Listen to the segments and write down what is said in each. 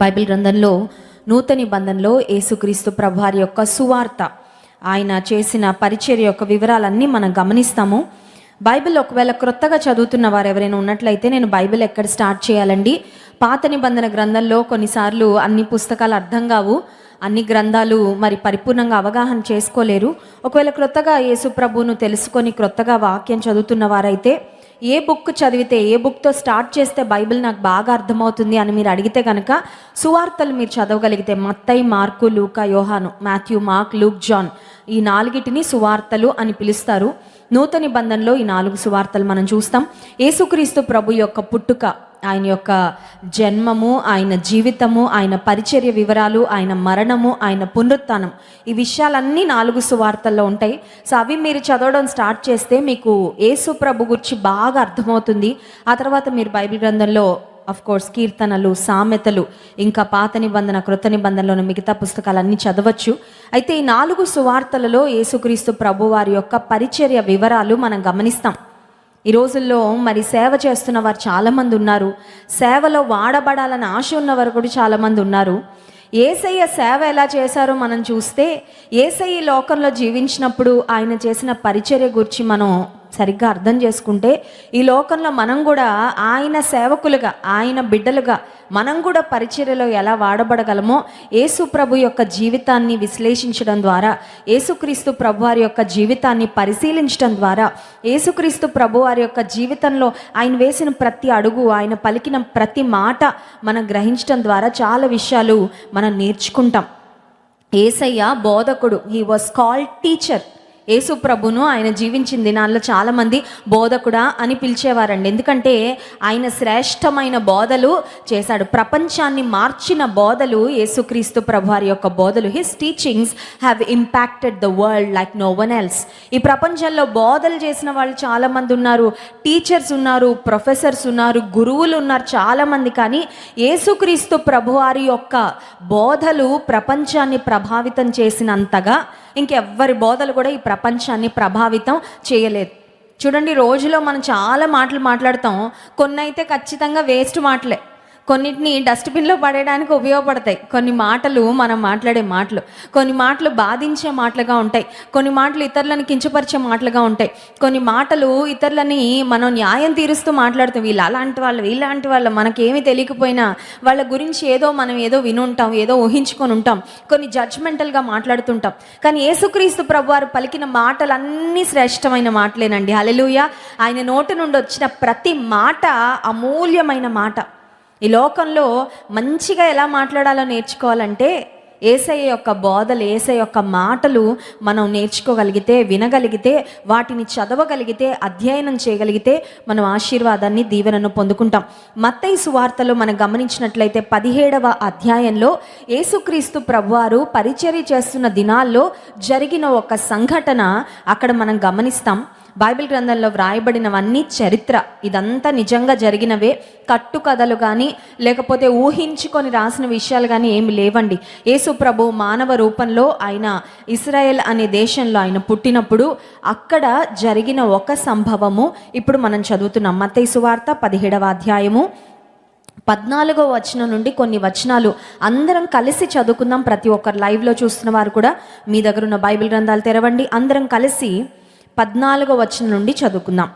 Bible గ్రంథంలో నూతన నిబంధనలో యేసుక్రీస్తు ప్రభువారి యొక్క సువార్త, ఆయన చేసిన పరిచర్య యొక్క వివరాలన్నీ మనం గమనిస్తాము. బైబిల్ ఒకవేళ క్రొత్తగా చదువుతున్న వారు ఎవరైనా ఉన్నట్లయితే, నేను బైబిల్ ఎక్కడ స్టార్ట్ చేయాలండి? పాత నిబంధన గ్రంథంలో కొన్నిసార్లు అన్ని పుస్తకాలు అర్థం కావు, అన్ని గ్రంథాలు మరి పరిపూర్ణంగా అవగాహన చేసుకోలేరు. ఒకవేళ క్రొత్తగా యేసు ప్రభువును తెలుసుకొని క్రొత్తగా వాక్యం చదువుతున్న వారైతే, ఏ బుక్ చదివితే, ఏ బుక్తో స్టార్ట్ చేస్తే బైబిల్ నాకు బాగా అర్థమవుతుంది అని మీరు అడిగితే కనుక, సువార్తలు మీరు చదవగలిగితే మత్తయి, మార్కు, లూకా, యోహాను, మాథ్యూ, మార్క్, లూక్, జాన్, ఈ నాలుగిటిని సువార్తలు అని పిలుస్తారు. నూతన నిబంధనలో ఈ 4 సువార్తలు మనం చూస్తాం. యేసుక్రీస్తు ప్రభు యొక్క పుట్టుక, ఆయన యొక్క జన్మము, ఆయన జీవితము, ఆయన పరిచర్య వివరాలు, ఆయన మరణము, ఆయన పునరుత్థానం, ఈ విషయాలన్నీ 4 సువార్తల్లో ఉంటాయి. సో అవి మీరు చదవడం స్టార్ట్ చేస్తే మీకు యేసు ప్రభు గురించి బాగా అర్థమవుతుంది. ఆ తర్వాత మీరు బైబిల్ గ్రంథంలో కోర్స్ కీర్తనలు, సామెతలు, ఇంకా పాత నిబంధన, క్రొత్త నిబంధనలోని మిగతా పుస్తకాలన్నీ చదవచ్చు. అయితే ఈ 4 సువార్తలలో యేసుక్రీస్తు ప్రభు వారి యొక్క పరిచర్య వివరాలు మనం గమనిస్తాం. ఈ రోజుల్లో మరి సేవ చేస్తున్న వారు చాలామంది ఉన్నారు, సేవలో వాడబడాలని ఆశ ఉన్నవారు కూడా చాలామంది ఉన్నారు. యేసయ్య సేవ ఎలా చేశారో మనం చూస్తే, యేసయ్య లోకంలో జీవించినప్పుడు ఆయన చేసిన పరిచర్య గురించి మనం సరిగ్గా అర్థం చేసుకుంటే, ఈ లోకంలో మనం కూడా ఆయన సేవకులుగా, ఆయన బిడ్డలుగా మనం కూడా పరిచర్యలో ఎలా వాడబడగలమో యేసు ప్రభు యొక్క జీవితాన్ని విశ్లేషించడం ద్వారా, యేసుక్రీస్తు ప్రభు వారి యొక్క జీవితాన్ని పరిశీలించడం ద్వారా, యేసుక్రీస్తు ప్రభు వారి యొక్క జీవితంలో ఆయన వేసిన ప్రతి అడుగు, ఆయన పలికిన ప్రతి మాట మనం గ్రహించడం ద్వారా చాలా విషయాలు మనం నేర్చుకుంటాం. యేసయ్య బోధకుడు, హీ వాజ్ కాల్డ్ టీచర్. యేసు ప్రభును ఆయన జీవించిన దినాల్లో చాలామంది బోధకుడా అని పిలిచేవారండి. ఎందుకంటే ఆయన శ్రేష్టమైన బోధలు చేశాడు. ప్రపంచాన్ని మార్చిన బోధలు యేసుక్రీస్తు ప్రభు వారి యొక్క బోధలు. His teachings have impacted the world like no one else. ఈ ప్రపంచంలో బోధలు చేసిన వాళ్ళు చాలామంది ఉన్నారు, టీచర్స్ ఉన్నారు, ప్రొఫెసర్స్ ఉన్నారు, గురువులు ఉన్నారు చాలామంది. కానీ యేసుక్రీస్తు ప్రభు వారి యొక్క బోధలు ప్రపంచాన్ని ప్రభావితం చేసినంతగా ఇంకెవ్వరి బోధలు కూడా ఈ ప్రపంచాన్ని ప్రభావితం చేయలేదు. చూడండి, రోజులో మనం చాలా మాటలు మాట్లాడతాం, కొన్ని అయితే ఖచ్చితంగా వేస్ట్ మాటలే, కొన్నిటిని డస్ట్బిన్లో పడేయడానికి ఉపయోగపడతాయి. కొన్ని మాటలు మనం మాట్లాడే మాటలు, కొన్ని మాటలు బాధించే మాటలుగా ఉంటాయి, కొన్ని మాటలు ఇతరులను కించపరిచే మాటలుగా ఉంటాయి, కొన్ని మాటలు ఇతరులని మనం న్యాయం తీరుస్తూ మాట్లాడుతాం. వీళ్ళు అలాంటి వాళ్ళు, వీళ్ళంటి వాళ్ళు, మనకేమీ తెలియకపోయినా వాళ్ళ గురించి మనం ఏదో వినుంటాం, ఏదో ఊహించుకొని ఉంటాం, కొన్ని జడ్జ్మెంటల్గా మాట్లాడుతుంటాం. కానీ యేసుక్రీస్తు ప్రభువారు పలికిన మాటలన్నీ శ్రేష్టమైన మాటలేనండి. హల్లెలూయా. ఆయన నోటి నుండి వచ్చిన ప్రతి మాట అమూల్యమైన మాట. ఈ లోకంలో మంచిగా ఎలా మాట్లాడాలో నేర్చుకోవాలంటే, యేసయ్య యొక్క బోధలు, యేసయ్య యొక్క మాటలు మనం నేర్చుకోగలిగితే, వినగలిగితే, వాటిని చదవగలిగితే, అధ్యయనం చేయగలిగితే మనం ఆశీర్వాదాన్ని, దీవెనను పొందుకుంటాం. మత్తయి సువార్తలో మనం గమనించినట్లయితే 17వ అధ్యాయంలో యేసుక్రీస్తు ప్రభువారు పరిచర్య చేస్తున్న దినాల్లో జరిగిన ఒక సంఘటన అక్కడ మనం గమనిస్తాం. బైబిల్ గ్రంథంలో వ్రాయబడినవన్నీ చరిత్ర, ఇదంతా నిజంగా జరిగినవే. కట్టుకథలు కానీ లేకపోతే ఊహించుకొని రాసిన విషయాలు కానీ ఏమి లేవండి. యేసు ప్రభు మానవ రూపంలో ఆయన ఇశ్రాయేల్ అనే దేశంలో ఆయన పుట్టినప్పుడు అక్కడ జరిగిన ఒక సంభవము ఇప్పుడు మనం చదువుతున్నాం. మత్తయి సువార్త 17వ అధ్యాయము 14వ వచనం నుండి కొన్ని వచనాలు అందరం కలిసి చదువుకుందాం. ప్రతి ఒక్కరు లైవ్లో చూస్తున్న వారు కూడా మీ దగ్గర ఉన్న బైబిల్ గ్రంథాలు తెరవండి. అందరం కలిసి 14వ వచనం నుండి చదువుకుందాం.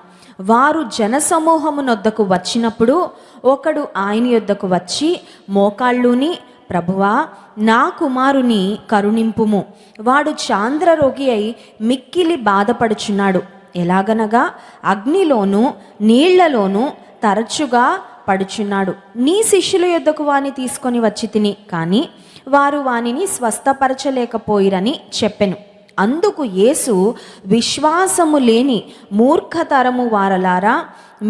వారు జనసమూహము నొద్దకు వచ్చినప్పుడు ఒకడు ఆయన యొద్దకు వచ్చి మోకాళ్ళుని, ప్రభువా, నా కుమారుని కరుణింపుము, వాడు చాంద్రరోగి అయి మిక్కిలి బాధపడుచున్నాడు. ఎలాగనగా అగ్నిలోను నీళ్లలోనూ తరచుగా పడుచున్నాడు. నీ శిష్యుల యొద్దకు వాని తీసుకొని వచ్చి తిని, కానీ వారు వానిని స్వస్థపరచలేకపోయిరని చెప్పెను. అందుకు యేసు, విశ్వాసము లేని మూర్ఖతరము వారలారా,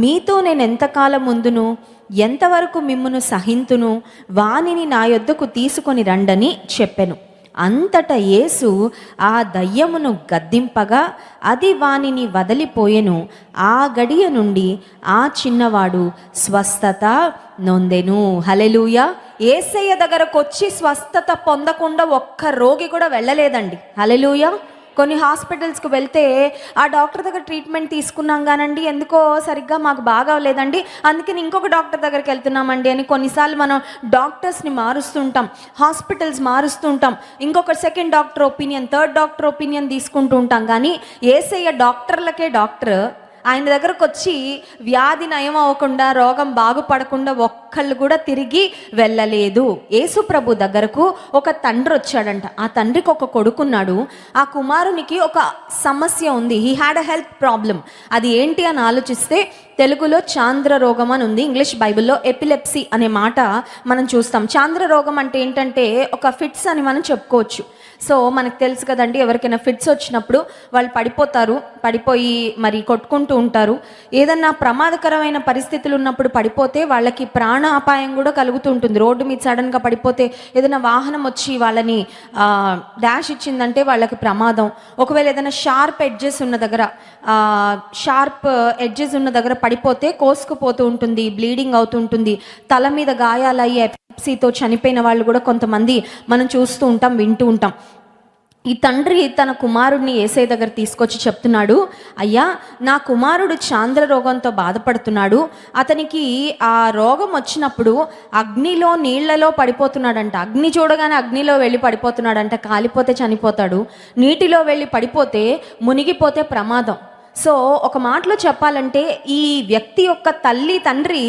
మీతో నేను ఎంతకాలం ఉందును, ఎంతవరకు మిమ్మును సహింతును, వానిని నా యొద్దకు తీసుకొని రండని చెప్పెను. అంతటా యేసు ఆ దయ్యమును గద్దింపగా అది వానిని వదిలిపోయెను. ఆ గడియ నుండి ఆ చిన్నవాడు స్వస్థత నొందెను. హల్లెలూయా. యేసయ్య దగ్గరకు వచ్చి స్వస్థత పొందకుండా ఒక్క రోగి కూడా వెళ్ళలేదండి. హల్లెలూయా. కొన్ని హాస్పిటల్స్కి వెళ్తే ఆ డాక్టర్ దగ్గర ట్రీట్మెంట్ తీసుకున్నాం కానండి, ఎందుకో సరిగ్గా మాకు బాగోలేదండి, అందుకని ఇంకొక డాక్టర్ దగ్గరికి వెళ్తున్నామండి అని కొన్నిసార్లు మనం డాక్టర్స్ని మారుస్తుంటాం, హాస్పిటల్స్ మారుస్తుంటాం, ఇంకొక second doctor opinion, third doctor opinion తీసుకుంటూ ఉంటాం. కానీ యేసయ్య డాక్టర్లకే డాక్టర్. ఆయన దగ్గరకు వచ్చి వ్యాధి నయం అవ్వకుండా, రోగం బాగుపడకుండా ఒక్కళ్ళు కూడా తిరిగి వెళ్ళలేదు. యేసు ప్రభు దగ్గరకు ఒక తండ్రి వచ్చాడంట. ఆ తండ్రికి ఒక కొడుకున్నాడు. ఆ కుమారునికి ఒక సమస్య ఉంది. He had a health problem. అది ఏంటి అని ఆలోచిస్తే తెలుగులో చాంద్ర రోగం అని ఉంది, ఇంగ్లీష్ బైబిల్లో ఎపిలెప్సీ అనే మాట మనం చూస్తాం. చాంద్ర రోగం అంటే ఏంటంటే ఒక ఫిట్స్ అని మనం చెప్పుకోవచ్చు. సో మనకు తెలుసు కదండి, ఎవరికైనా ఫిట్స్ వచ్చినప్పుడు వాళ్ళు పడిపోయి మరి కొట్టుకుంటూ ఉంటారు. ఏదన్నా ప్రమాదకరమైన పరిస్థితులు ఉన్నప్పుడు పడిపోతే వాళ్ళకి ప్రాణ అపాయం కూడా కలుగుతూ ఉంటుంది. రోడ్డు మీద సడన్గా పడిపోతే, ఏదైనా వాహనం వచ్చి వాళ్ళని డాష్ ఇచ్చిందంటే వాళ్ళకి ప్రమాదం. ఒకవేళ ఏదైనా షార్ప్ ఎడ్జెస్ ఉన్న దగ్గర పడిపోతే కోసుకుపోతూ ఉంటుంది, బ్లీడింగ్ అవుతుంటుంది, తల మీద గాయాలయ్యి ఎపిలెప్సీతో చనిపోయిన వాళ్ళు కూడా కొంతమంది మనం చూస్తూ ఉంటాం, వింటూ ఉంటాం. ఈ తండ్రి తన కుమారుడిని యేసయ్య దగ్గర తీసుకొచ్చి చెప్తున్నాడు, అయ్యా నా కుమారుడు చాంద్ర రోగంతో బాధపడుతున్నాడు, అతనికి ఆ రోగం వచ్చినప్పుడు అగ్నిలో నీళ్లలో పడిపోతున్నాడంట. అగ్ని చూడగానే అగ్నిలో వెళ్ళి పడిపోతున్నాడంట, కాలిపోతే చనిపోతాడు, నీటిలో వెళ్ళి పడిపోతే మునిగిపోతే ప్రమాదం. సో ఒక మాటలో చెప్పాలంటే ఈ వ్యక్తి యొక్క తల్లి తండ్రి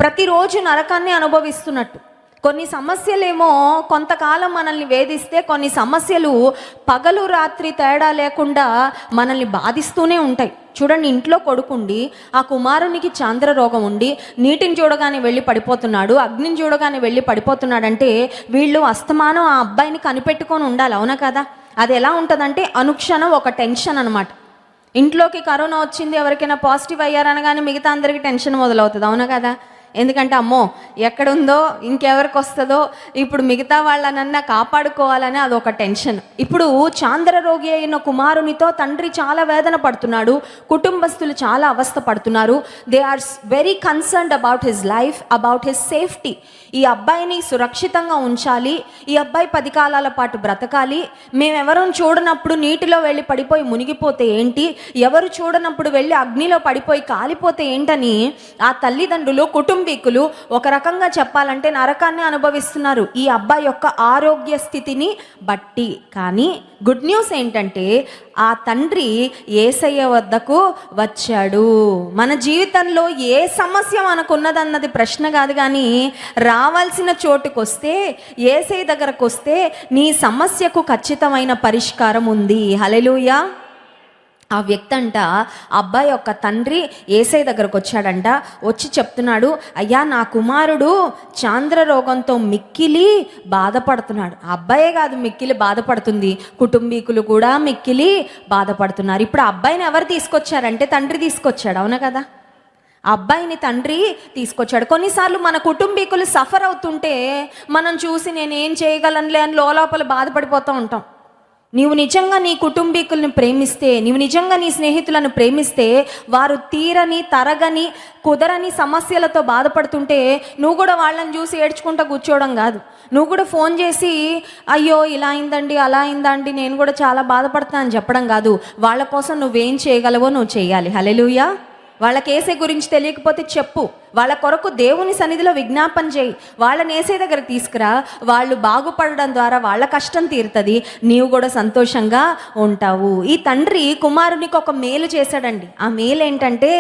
ప్రతిరోజు నరకాన్ని అనుభవిస్తున్నట్టు. కొన్ని సమస్యలేమో కొంతకాలం మనల్ని వేధిస్తే, కొన్ని సమస్యలు పగలు రాత్రి తేడా లేకుండా మనల్ని బాధిస్తూనే ఉంటాయి. చూడండి, ఇంట్లో కొడుకుండి ఆ కుమారునికి చాంద్ర రోగం ఉండి నీటిని చూడగానే వెళ్ళి పడిపోతున్నాడు, అగ్నిని చూడగానే వెళ్ళి పడిపోతున్నాడంటే వీళ్ళు అస్తమానం ఆ అబ్బాయిని కనిపెట్టుకొని ఉండాలి, అవునా కదా? అది ఎలా ఉంటుందంటే అనుక్షణం ఒక టెన్షన్ అనమాట. ఇంట్లోకి కరోనా వచ్చింది, ఎవరికైనా పాజిటివ్ అయ్యారనగానే మిగతా అందరికీ టెన్షన్ మొదలవుతుంది, అవునా కదా? ఎందుకంటే అమ్మో ఎక్కడుందో, ఇంకెవరికి వస్తుందో, ఇప్పుడు మిగతా వాళ్ళనన్నా కాపాడుకోవాలని అదొక టెన్షన్. ఇప్పుడు చాంద్ర రోగి అయిన కుమారునితో తండ్రి చాలా వేదన పడుతున్నాడు, కుటుంబస్తులు చాలా అవస్థ పడుతున్నారు. They are very concerned about his life, about his safety. ఈ అబ్బాయిని సురక్షితంగా ఉంచాలి, ఈ అబ్బాయి 10 కాలాల పాటు బ్రతకాలి, మేమెవరూ చూడనప్పుడు నీటిలో వెళ్ళి పడిపోయి మునిగిపోతే ఏంటి, ఎవరు చూడనప్పుడు వెళ్ళి అగ్నిలో పడిపోయి కాలిపోతే ఏంటని ఆ తల్లిదండ్రులు, కుటుంబీకులు ఒక రకంగా చెప్పాలంటే నరకాన్ని అనుభవిస్తున్నారు ఈ అబ్బాయి యొక్క ఆరోగ్య స్థితిని బట్టి. కానీ గుడ్ న్యూస్ ఏంటంటే ఆ తండ్రి యేసయ్య వద్దకు వచ్చాడు. మన జీవితంలో ఏ సమస్య మనకున్నదన్నది ప్రశ్న కాదు, కానీ రావాల్సిన చోటుకు వస్తే, యేసయ్య దగ్గరకు వస్తే నీ సమస్యకు ఖచ్చితమైన పరిష్కారం ఉంది. హల్లెలూయా. ఆ వ్యక్తి అంట, అబ్బాయి యొక్క తండ్రి యేసయ్య దగ్గరకు వచ్చాడంట. వచ్చి చెప్తున్నాడు, అయ్యా నా కుమారుడు చాంద్ర రోగంతో మిక్కిలి బాధపడుతున్నాడు. అబ్బాయే కాదు మిక్కిలి బాధపడుతుంది, కుటుంబీకులు కూడా మిక్కిలి బాధపడుతున్నారు. ఇప్పుడు ఆ అబ్బాయిని ఎవరు తీసుకొచ్చారంటే తండ్రి తీసుకొచ్చాడు, అవునా కదా? ఆ అబ్బాయిని తండ్రి తీసుకొచ్చాడు. కొన్నిసార్లు మన కుటుంబీకులు సఫర్ అవుతుంటే మనం చూసి నేనేం చేయగలనులే అని లోపల బాధపడిపోతూ ఉంటాం. నీవు నిజంగా నీ కుటుంబీకులను ప్రేమిస్తే, నీవు నిజంగా నీ స్నేహితులను ప్రేమిస్తే, వారు తీరని, తరగని, కుదరని సమస్యలతో బాధపడుతుంటే నువ్వు కూడా వాళ్ళని చూసి ఏడ్చుకుంటూ కూర్చోవడం కాదు. నువ్వు కూడా ఫోన్ చేసి అయ్యో ఇలా అయిందండి, అలా అయిందండి, నేను కూడా చాలా బాధపడతాను అని చెప్పడం కాదు. వాళ్ళ కోసం నువ్వేం చేయగలవో నువ్వు చేయాలి. హల్లెలూయా. వాళ్ళకి యేసే గురించి తెలియకపోతే చెప్పు, వాళ్ళ కొరకు దేవుని సన్నిధిలో విజ్ఞాపన చేయి, వాళ్ళని యేసయ్య దగ్గర తీసుకురా. వాళ్ళు బాగుపడడం ద్వారా వాళ్ళ కష్టం తీరుతుంది, నీవు కూడా సంతోషంగా ఉంటావు. ఈ తండ్రి కుమారునికి ఒక మేలు చేశాడండి. ఆ మేలు ఏంటంటే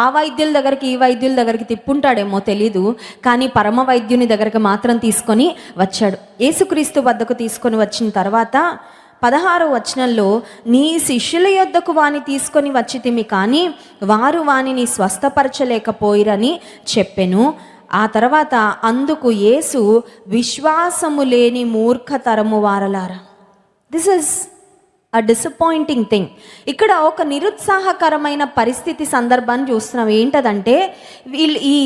ఆ వైద్యుల దగ్గరికి ఈ వైద్యుల దగ్గరికి తిప్పుంటాడేమో తెలీదు, కానీ పరమ వైద్యుని దగ్గరికి మాత్రం తీసుకొని వచ్చాడు. యేసుక్రీస్తు వద్దకు తీసుకొని వచ్చిన తర్వాత 16వ వచనంలో, నీ శిష్యుల యొద్దకు వాని తీసుకొని వచ్చితిమి, కానీ వారు వానిని స్వస్థపరచలేకపోయిరని చెప్పెను. ఆ తర్వాత అందుకు యేసు, విశ్వాసము లేని మూర్ఖతరము వారలారా. This is a disappointing thing. ఇక్కడ ఒక నిరుత్సాహకరమైన పరిస్థితి సందర్భాన్ని చూస్తున్నాం. ఏంటదంటే ఈ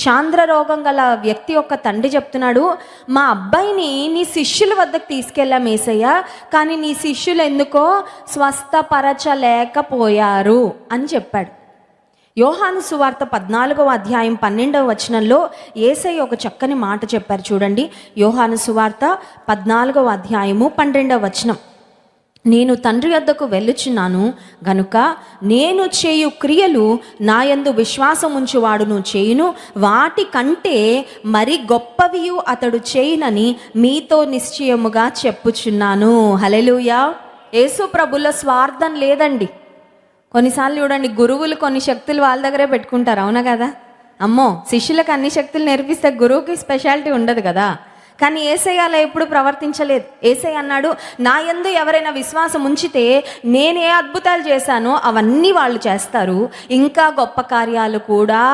చాంద్ర రోగం గల వ్యక్తి యొక్క తండ్రి చెప్తున్నాడు, మా అబ్బాయిని నీ శిష్యుల వద్దకు తీసుకెళ్ళాం యేసయ్య, కానీ నీ శిష్యులు ఎందుకో స్వస్థపరచలేకపోయారు అని చెప్పాడు. యోహాను సువార్త 14వ అధ్యాయం 12వ వచనంలో యేసయ్య ఒక చక్కని మాట చెప్పారు. చూడండి, యోహాను సువార్త 14వ అధ్యాయము 12వ వచనం. నేను తండ్రి వద్దకు వెళ్ళుచున్నాను గనుక నేను చేయు క్రియలు నా యందు విశ్వాసం ఉంచువాడును చేయును, వాటి కంటే మరి గొప్పవియు అతడు చేయునని మీతో నిశ్చయముగా చెప్పుచున్నాను. హల్లెలూయా. యేసు ప్రభుల స్వార్థం లేదండి. కొన్నిసార్లు చూడండి, గురువులు కొన్ని శక్తులు వాళ్ళ దగ్గరే పెట్టుకుంటారు, అవునా కదా? అమ్మో, శిష్యులకు అన్ని శక్తులు నేర్పిస్తే గురువుకి స్పెషాలిటీ ఉండదు కదా. కానీ యేసయ్య అలా ఎప్పుడు ప్రవర్తించలేదు. యేసయ్య అన్నాడు, నా యందు ఎవరైనా విశ్వాసం ఉంచితే నేను ఏ అద్భుతాలు చేశానో అవన్నీ వాళ్ళు చేస్తారు, ఇంకా గొప్ప కార్యాలు కూడా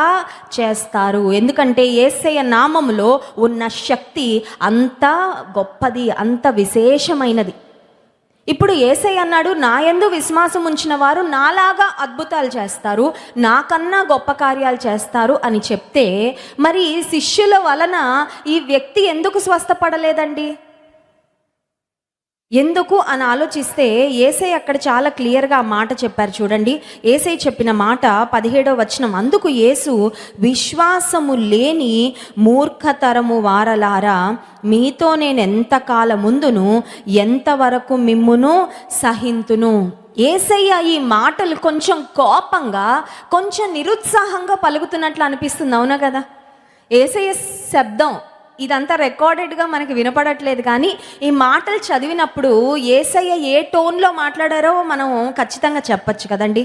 చేస్తారు. ఎందుకంటే యేసయ్య నామములో ఉన్న శక్తి అంత గొప్పది, అంత విశేషమైనది. ఇప్పుడు యేసయ్య అన్నాడు, నా యందు విశ్వాసం ఉంచిన వారు నాలాగా అద్భుతాలు చేస్తారు, నాకన్నా గొప్ప కార్యాలు చేస్తారు అని చెప్తే, మరి శిష్యుల వలన ఈ వ్యక్తి ఎందుకు స్వస్థపడలేదండి? ఎందుకు అని ఆలోచిస్తే యేసయ్య అక్కడ చాలా క్లియర్గా ఆ మాట చెప్పారు. చూడండి, యేసయ్య చెప్పిన మాట 17వ వచనం. అందుకు యేసు, విశ్వాసము లేని మూర్ఖతరము వారలారా, మీతో నేను ఎంతకాలం ముందును ఎంతవరకు మిమ్మును సహింతును. యేసయ్య ఈ మాటలు కొంచెం కోపంగా, కొంచెం నిరుత్సాహంగా పలుకుతున్నట్లు అనిపిస్తుంది, అవునా కదా? యేసయ్య శబ్దం ఇదంతా రికార్డెడ్గా మనకి వినపడట్లేదు, కానీ ఈ మాటలు చదివినప్పుడు యేసయ్య ఏ టోన్లో మాట్లాడారో మనం ఖచ్చితంగా చెప్పచ్చు కదండి.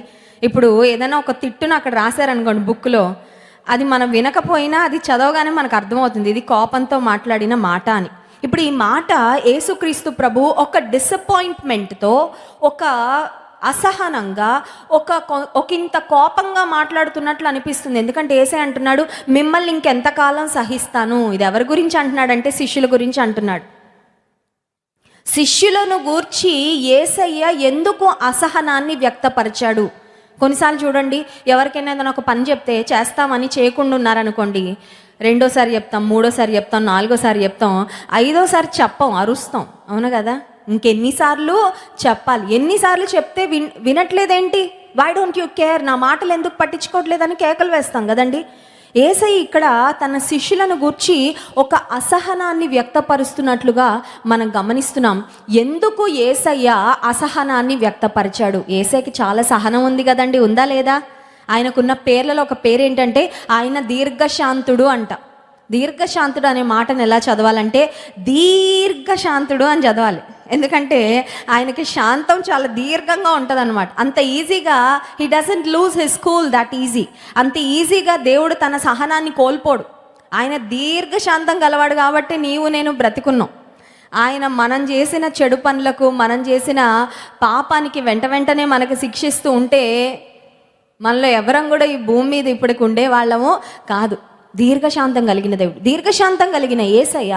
ఇప్పుడు ఏదైనా ఒక తిట్టును అక్కడ రాశారనుకోండి బుక్లో, అది మనం వినకపోయినా అది చదవగానే మనకు అర్థమవుతుంది ఇది కోపంతో మాట్లాడిన మాట అని. ఇప్పుడు ఈ మాట యేసుక్రీస్తు ప్రభు ఒక డిసప్పాయింట్మెంట్తో, ఒక అసహనంగా, ఒకంత కోపంగా మాట్లాడుతున్నట్లు అనిపిస్తుంది. ఎందుకంటే యేసయ్య అంటున్నాడు, మిమ్మల్ని ఇంకెంతకాలం సహిస్తాను. ఇది ఎవరి గురించి అంటున్నాడంటే శిష్యుల గురించి అంటున్నాడు. శిష్యులను గూర్చి యేసయ్య ఎందుకు అసహనాన్ని వ్యక్తపరిచాడు? కొన్నిసార్లు చూడండి, ఎవరికైనా ఏదైనా ఒక పని చెప్తే చేస్తామని చేయకుండా ఉన్నారనుకోండి, రెండోసారి చెప్తాం, మూడోసారి చెప్తాం, నాలుగోసారి చెప్తాం, ఐదోసారి చెప్పం, అరుస్తాం, అవును కదా? ఇంకెన్నిసార్లు చెప్పాలి? ఎన్నిసార్లు చెప్తే వినట్లేదేంటి? వై డోంట్ యూ కేర్, నా మాటలు ఎందుకు పట్టించుకోవట్లేదని కేకలు వేస్తాం కదండి. యేసయ్య ఇక్కడ తన శిష్యులను గూర్చి ఒక అసహనాన్ని వ్యక్తపరుస్తున్నట్లుగా మనం గమనిస్తున్నాం. ఎందుకు యేసయ్య అసహనాన్ని వ్యక్తపరిచాడు? యేసయ్యకి చాలా సహనం ఉంది కదండి, ఉందా లేదా? ఆయనకున్న పేర్లలో ఒక పేరు ఏంటంటే ఆయన దీర్ఘశాంతుడు అంట. దీర్ఘశాంతుడు అనే మాటను ఎలా చదవాలంటే దీర్ఘశాంతుడు అని చదవాలి. ఎందుకంటే ఆయనకి శాంతం చాలా దీర్ఘంగా ఉంటుంది అనమాట. అంత ఈజీగా he doesn't lose his cool that easy. అంత ఈజీగా దేవుడు తన సహనాన్ని కోల్పోడు. ఆయన దీర్ఘశాంతం గలవాడు కాబట్టి నీవు నేను బ్రతికున్నాం. ఆయన మనం చేసిన చెడు పనులకు, మనం చేసిన పాపానికి వెంటనే మనకు శిక్షిస్తూ ఉంటే మనలో ఎవరం కూడా ఈ భూమి మీద ఇప్పటికి ఉండే వాళ్ళము కాదు. దీర్ఘశాంతం కలిగిన దేవుడు, దీర్ఘశాంతం కలిగిన Yesayya,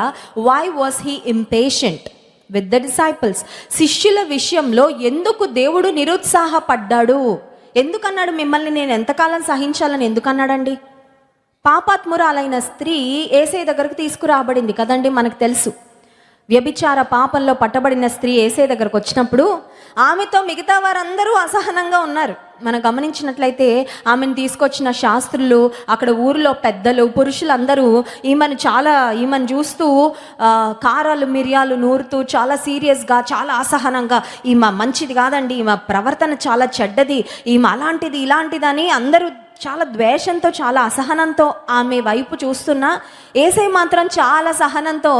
why was he impatient with the disciples? శిష్యుల విషయంలో ఎందుకు దేవుడు నిరుత్సాహపడ్డాడు? ఎందుకన్నాడు మిమ్మల్ని నేను ఎంతకాలం సహించాలని ఎందుకన్నాడండి? పాపాత్మురాలైన స్త్రీ యేసయ్య దగ్గరకు తీసుకురాబడింది కదండి, మనకు తెలుసు. వ్యభిచార పాపంలో పట్టబడిన స్త్రీ యేసయ్య దగ్గరకు వచ్చినప్పుడు ఆమెతో మిగతా వారందరూ అసహనంగా ఉన్నారు. మనం గమనించినట్లయితే ఆమెను తీసుకొచ్చిన శాస్త్రులు, అక్కడ ఊరిలో పెద్దలు, పురుషులందరూ ఈమెను చూస్తూ కారాలు మిరియాలు నూరుతూ చాలా సీరియస్గా, చాలా అసహనంగా, ఈమె మంచిది కాదండి, ఈమె ప్రవర్తన చాలా చెడ్డది, ఈమె అలాంటిది ఇలాంటిదని అందరూ చాలా ద్వేషంతో, చాలా అసహనంతో ఆమె వైపు చూస్తున్నా యేసయ్య మాత్రం చాలా సహనంతో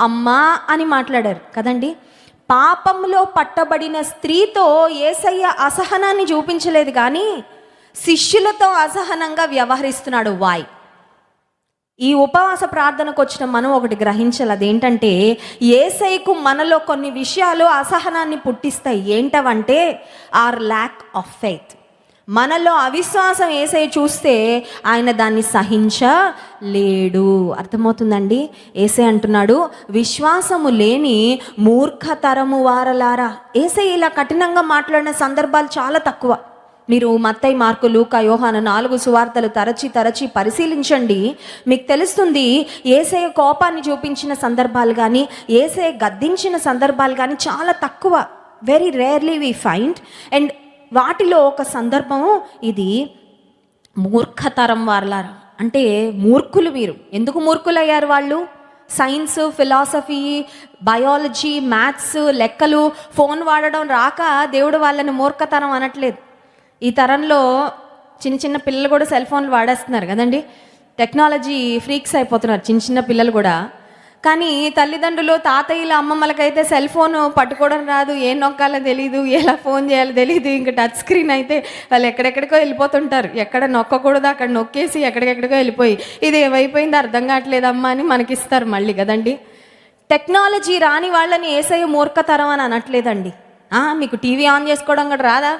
అమ్మా అని మాట్లాడారు కదండి. పాపంలో పట్టబడిన స్త్రీతో యేసయ్య అసహనాన్ని చూపించలేదు, కానీ శిష్యులతో అసహనంగా వ్యవహరిస్తున్నాడు. వై? ఈ ఉపవాస ప్రార్థనకు వచ్చిన మనం ఒకటి గ్రహించాలి. అదేంటంటే యేసయ్యకు మనలో కొన్ని విషయాలు అసహనాన్ని పుట్టిస్తాయి. ఏంటవంటే ఆర్ ల్యాక్ ఆఫ్ ఫెయిత్. మనలో అవిశ్వాసం యేసయ్య చూస్తే ఆయన దాన్ని సహించలేడు. అర్థమవుతుందండి? యేసయ్య అంటున్నాడు, విశ్వాసము లేని మూర్ఖతరము వారలారా. యేసయ్య ఇలా కఠినంగా మాట్లాడిన సందర్భాలు చాలా తక్కువ. మీరు మత్తయి, మార్కు, లూకా, యోహాను 4 సువార్తలు తరచి పరిశీలించండి. మీకు తెలుస్తుంది యేసయ్య కోపాన్ని చూపించిన సందర్భాలు కానీ, యేసయ్య గద్దించిన సందర్భాలు కానీ చాలా తక్కువ. Very rarely we find. And వాటిలో ఒక సందర్భము ఇది. మూర్ఖతరం వారలారా అంటే మూర్ఖులు. మీరు ఎందుకు మూర్ఖులయ్యారు? వాళ్ళు సైన్స్, ఫిలాసఫీ, బయాలజీ, మ్యాథ్స్, లెక్కలు, ఫోన్ వాడడం రాక దేవుడు వాళ్ళని మూర్ఖతరం అనట్లేదు. ఈ తరంలో చిన్న చిన్న పిల్లలు కూడా సెల్ ఫోన్లు వాడేస్తున్నారు కదండి. టెక్నాలజీ ఫ్రీక్స్ అయిపోతున్నారు చిన్న చిన్న పిల్లలు కూడా. కానీ తల్లిదండ్రులు, తాతయ్యలు, అమ్మమ్మలకైతే సెల్ ఫోన్ పట్టుకోవడం రాదు, ఏం నొక్కాలో తెలీదు, ఎలా ఫోన్ చేయాలో తెలీదు. ఇంకా టచ్ స్క్రీన్ అయితే వాళ్ళు ఎక్కడెక్కడికో వెళ్ళిపోతుంటారు. ఎక్కడ నొక్కకూడదు అక్కడ నొక్కేసి ఎక్కడికెక్కడికో వెళ్ళిపోయి ఇది ఏమైపోయిందో అర్థం కావట్లేదమ్మా అని మనకిస్తారు మళ్ళీ కదండి. టెక్నాలజీ రాని వాళ్ళని యేసయ్య మూర్ఖతరం అని అనట్లేదండి. మీకు టీవీ ఆన్ చేసుకోవడం కూడా రాదా,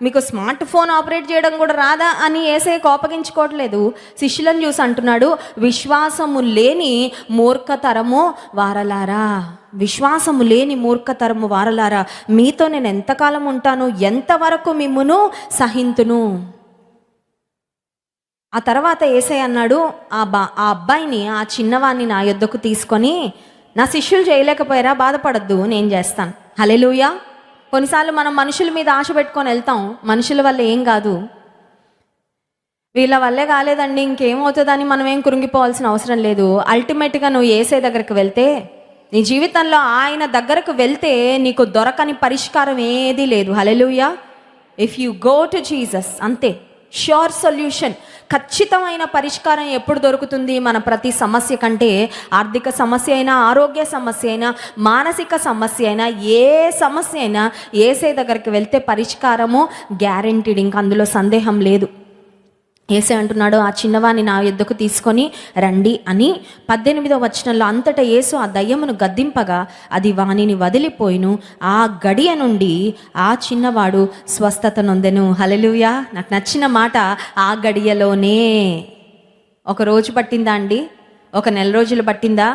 మీకు స్మార్ట్ ఫోన్ ఆపరేట్ చేయడం కూడా రాదా అని యేసయ్య కోపగించుకోవట్లేదు. శిష్యులను చూసి అంటున్నాడు, విశ్వాసము లేని మూర్ఖతరము వారలారా, విశ్వాసము లేని మూర్ఖతరము వారలారా, మీతో నేను ఎంతకాలం ఉంటాను, ఎంతవరకు మిమ్మును సహింతును. ఆ తర్వాత యేసయ్య అన్నాడు, ఆ అబ్బాయిని, ఆ చిన్నవాడిని నా యొద్దకు తీసుకొని, నా శిష్యులు చేయలేకపోయారా, బాధపడద్దు, నేను చేస్తాను. హల్లెలూయా. కొన్నిసార్లు మనం మనుషుల మీద ఆశ పెట్టుకొని వెళ్తాం, మనుషుల వల్ల ఏం కాదు, వీళ్ళ వల్లే కాలేదండి ఇంకేమవుతుందని మనం ఏం కృంగిపోవాల్సిన అవసరం లేదు. అల్టిమేట్గా నువ్వు యేసయ్య దగ్గరికి వెళ్తే, నీ జీవితంలో ఆయన దగ్గరకు వెళ్తే నీకు దొరకని పరిష్కారం ఏదీ లేదు. Hallelujah. If you go to Jesus, అంతే, ష్యూర్ సొల్యూషన్. ఖచ్చితమైన పరిష్కారం ఎప్పుడు దొరుకుతుంది? మన ప్రతి సమస్య కంటే, ఆర్థిక సమస్య అయినా, ఆరోగ్య సమస్య అయినా, మానసిక సమస్య అయినా, ఏ సమస్య అయినా యేసయ్య దగ్గరికి వెళ్తే పరిష్కారము గ్యారెంటీడ్, ఇంక అందులో సందేహం లేదు. యేసయ్య అంటున్నాడు, ఆ చిన్నవాణ్ణి నా యొద్దకు తీసుకొని రండి అని. 18వ వచనంలో, అంతటా యేసు ఆ దయ్యమును గద్దింపగా అది వానిని వదిలిపోయిను. ఆ గడియ నుండి ఆ చిన్నవాడు స్వస్థత నొందెను. హల్లెలూయా. నాకు నచ్చిన మాట, ఆ గడియలోనే. ఒక రోజు పట్టిందా అండి? ఒక నెల రోజులు పట్టిందా?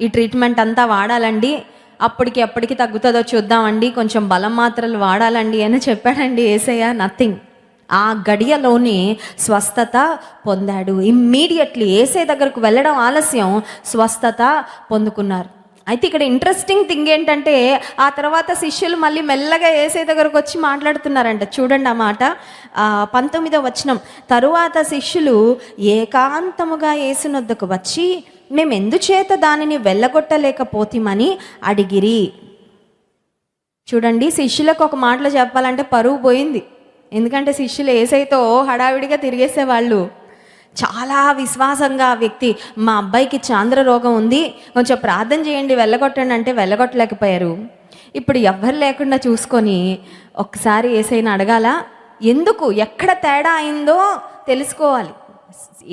ఈ ట్రీట్మెంట్ అంతా వాడాలండి, అప్పటికి తగ్గుతుందో చూద్దామండి, కొంచెం బలం మాత్రలు వాడాలండి అని చెప్పాడండి యేసయ్య? నథింగ్. ఆ గడియలోనే స్వస్థత పొందాడు. ఇమ్మీడియట్లీ యేసయ్య దగ్గరకు వెళ్ళడం ఆలస్యం, స్వస్థత పొందుకున్నారు. అయితే ఇక్కడ ఇంట్రెస్టింగ్ థింగ్ ఏంటంటే, ఆ తర్వాత శిష్యులు మళ్ళీ మెల్లగా యేసయ్య దగ్గరకు వచ్చి మాట్లాడుతున్నారంట. చూడండి ఆ మాట, 19వ వచనం. తరువాత శిష్యులు ఏకాంతముగా యేసునొద్దకు వచ్చి, మేము ఎందుచేత దానిని వెళ్ళగొట్టలేకపోతామని అడిగిరి. చూడండి, శిష్యులకు ఒక మాటలో చెప్పాలంటే పరువు పోయింది. ఎందుకంటే శిష్యులు యేసయ్యతో హడావిడిగా తిరిగేసేవాళ్ళు. చాలా విశ్వాసంగా ఆ వ్యక్తి, మా అబ్బాయికి చాంద్ర రోగం ఉంది, కొంచెం ప్రార్థన చేయండి, వెళ్ళగొట్టండి అంటే వెళ్ళగొట్టలేకపోయారు. ఇప్పుడు ఎవ్వరు లేకుండా చూసుకొని ఒక్కసారి యేసయ్యని అడగాల, ఎందుకు, ఎక్కడ తేడా అయిందో తెలుసుకోవాలి.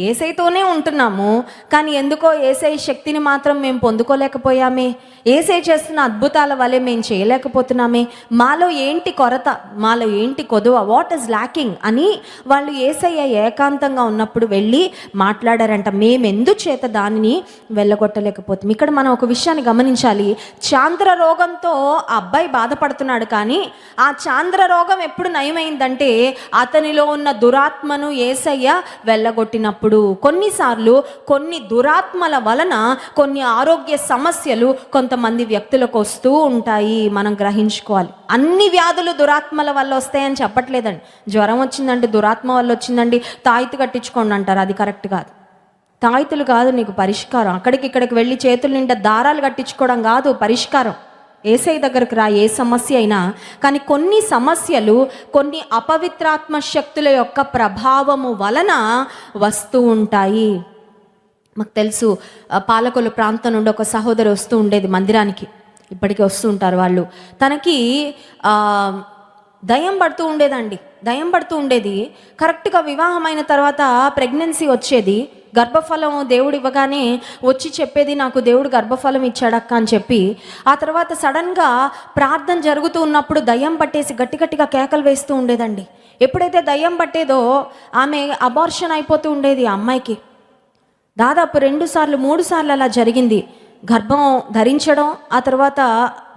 యేసయ్యతోనే ఉంటున్నాము, కానీ ఎందుకో యేసయ్య శక్తిని మాత్రం మేము పొందుకోలేకపోయామే, యేసయ్య చేస్తున్న అద్భుతాల వల్లే మేము చేయలేకపోతున్నామే, మాలో ఏంటి కొరత, మాలో ఏంటి కొదువ, వాట్ ఈజ్ ల్యాకింగ్ అని వాళ్ళు యేసయ్య ఏకాంతంగా ఉన్నప్పుడు వెళ్ళి మాట్లాడారంట. మేమెందుచేత దానిని వెళ్ళగొట్టలేకపోతాం. ఇక్కడ మనం ఒక విషయాన్ని గమనించాలి. చాంద్ర రోగంతో ఆ అబ్బాయి బాధపడుతున్నాడు, కానీ ఆ చాంద్ర రోగం ఎప్పుడు నయమైందంటే అతనిలో ఉన్న దురాత్మను యేసయ్య వెళ్ళగొట్టినప్పుడు. కొన్నిసార్లు కొన్ని దురాత్మల వలన కొన్ని ఆరోగ్య సమస్యలు కొంతమంది వ్యక్తులకు వస్తూ ఉంటాయి, మనం గ్రహించుకోవాలి. అన్ని వ్యాధులు దురాత్మల వల్ల వస్తాయని చెప్పట్లేదండి. జ్వరం వచ్చిందంటే దురాత్మ వల్ల వచ్చిందండి, తాయితు కట్టించుకోండి అంటారు, అది కరెక్ట్ కాదు. తాయితులు కాదు నీకు పరిష్కారం, ఇక్కడికి వెళ్ళి చేతుల నిండా దారాలు కట్టించుకోవడం కాదు పరిష్కారం. యేసయ్య దగ్గరకు రా, ఏ సమస్య అయినా. కానీ కొన్ని సమస్యలు కొన్ని అపవిత్రాత్మ శక్తుల యొక్క ప్రభావము వలన వస్తూ ఉంటాయి. మాకు తెలుసు, పాలకొల్లు ప్రాంతం నుండి ఒక సహోదరి వస్తూ ఉండేది మందిరానికి, ఇప్పటికీ వస్తూ ఉంటారు వాళ్ళు. తనకి దయ్యం పడుతూ ఉండేదండి, దయ్యం పడుతూ ఉండేది. కరెక్ట్గా వివాహమైన తర్వాత ప్రెగ్నెన్సీ వచ్చేది, గర్భఫలం దేవుడు ఇవ్వగానే వచ్చి చెప్పేది, నాకు దేవుడు గర్భఫలం ఇచ్చాడక్క అని చెప్పి. ఆ తర్వాత సడన్గా ప్రార్థన జరుగుతూ ఉన్నప్పుడు దయ్యం పట్టేసి గట్టిగా కేకలు వేస్తూ ఉండేదండి. ఎప్పుడైతే దయ్యం పట్టేదో ఆమె అబార్షన్ అయిపోతూ ఉండేది. ఆ అమ్మాయికి దాదాపు 2 సార్లు 3 సార్లు అలా జరిగింది. గర్భం ధరించడం, ఆ తర్వాత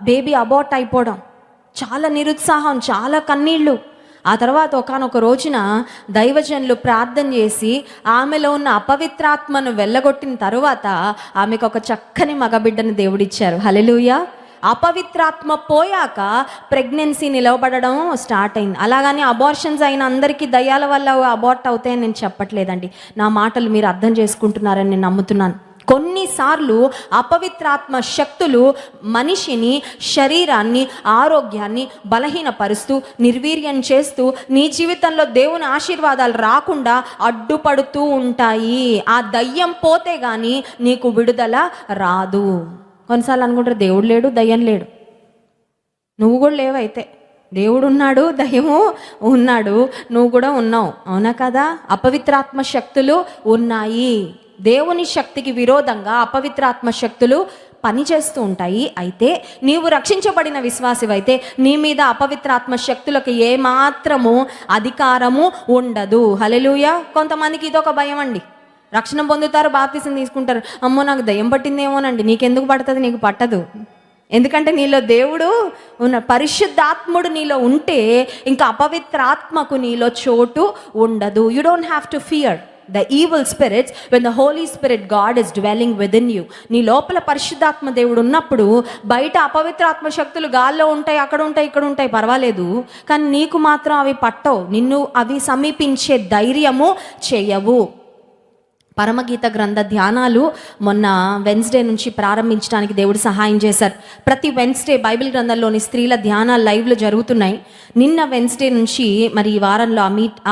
బేబీ అబార్ట్ అయిపోవడం, చాలా నిరుత్సాహం, చాలా కన్నీళ్ళు. ఆ తర్వాత ఒకానొక రోజున దైవజనులు ప్రార్థన చేసి ఆమెలో ఉన్న అపవిత్రాత్మను వెళ్ళగొట్టిన తరువాత ఆమెకు ఒక చక్కని మగబిడ్డను దేవుడిచ్చారు. హల్లెలూయా. అపవిత్రాత్మ పోయాక ప్రెగ్నెన్సీ నిలవబడడం స్టార్ట్ అయింది. అలాగని అబార్షన్స్ అయిన అందరికీ దయ్యాల వల్ల అబార్ట్ అవుతాయని నేను చెప్పట్లేదండి. నా మాటలు మీరు అర్థం చేసుకుంటున్నారని నేను నమ్ముతున్నాను. కొన్నిసార్లు అపవిత్రాత్మ శక్తులు మనిషిని, శరీరాన్ని, ఆరోగ్యాన్ని బలహీనపరుస్తూ, నిర్వీర్యం చేస్తూ, నీ జీవితంలో దేవుని ఆశీర్వాదాలు రాకుండా అడ్డుపడుతూ ఉంటాయి. ఆ దయ్యం పోతే గానీ నీకు విడుదల రాదు. కొన్నిసార్లు అనుకుంటారు దేవుడు లేడు, దయ్యం లేడు. నువ్వు కూడా లేవైతే. దేవుడు ఉన్నాడు, దయ్యము ఉన్నాడు, నువ్వు కూడా ఉన్నావు. అవునా కదా? అపవిత్రాత్మ శక్తులు ఉన్నాయి. దేవుని శక్తికి విరోధంగా అపవిత్రాత్మ శక్తులు పనిచేస్తూ ఉంటాయి. అయితే నీవు రక్షించబడిన విశ్వాసివైతే నీ మీద అపవిత్రాత్మ శక్తులకు ఏమాత్రము అధికారము ఉండదు. హల్లెలూయా. కొంతమందికి ఇదొక భయం అండి. రక్షణ పొందుతారు, బాప్తిసం తీసుకుంటారు, అమ్మో నాకు దయ్యం పట్టిందేమోనండి. నీకెందుకు పడుతుంది? నీకు పట్టదు. ఎందుకంటే నీలో దేవుడు ఉన్న, పరిశుద్ధాత్ముడు నీలో ఉంటే ఇంకా అపవిత్రాత్మకు నీలో చోటు ఉండదు. You don't have to fear the evil spirits when the Holy Spirit God is dwelling within you. నీ లోపల పరిశుద్ధాత్మ దేవుడు ఉన్నప్పుడు బయట అపవిత్రాత్మ శక్తులు గాల్లో ఉంటాయి, అక్కడ ఉంటాయి, ఇక్కడ ఉంటాయి, పర్వాలేదు. కానీ నీకు మాత్రం అవి పట్టవు. నిన్ను అవి సమీపించే ధైర్యము చేయవు. పరమగీత గ్రంథ ధ్యానాలు మొన్న వెన్స్డే నుంచి ప్రారంభించడానికి దేవుడు సహాయం చేశారు. ప్రతి వెన్స్డే బైబిల్ గ్రంథంలోని స్త్రీల ధ్యానాలు లైవ్లో జరుగుతున్నాయి. నిన్న వెన్స్డే నుంచి మరి ఈ వారంలో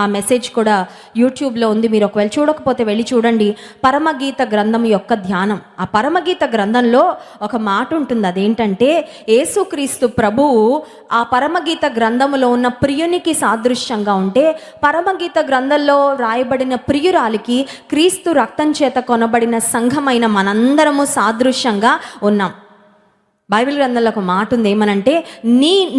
ఆ మెసేజ్ కూడా యూట్యూబ్లో ఉంది. మీరు ఒకవేళ చూడకపోతే వెళ్ళి చూడండి. పరమగీత గ్రంథం యొక్క ధ్యానం. ఆ పరమగీత గ్రంథంలో ఒక మాట ఉంటుంది. అదేంటంటే యేసుక్రీస్తు ప్రభువు ఆ పరమగీత గ్రంథములో ఉన్న ప్రియునికి సాదృశ్యంగా ఉంటే, పరమగీత గ్రంథంలో రాయబడిన ప్రియురాలికి క్రీస్తు రక్తం చేత కొనబడిన సంఘమైన మనందరము సాదృశ్యంగా ఉన్నాం. బైబిల్ గ్రంథంలో ఒక మాట ఉంది. ఏమనంటే,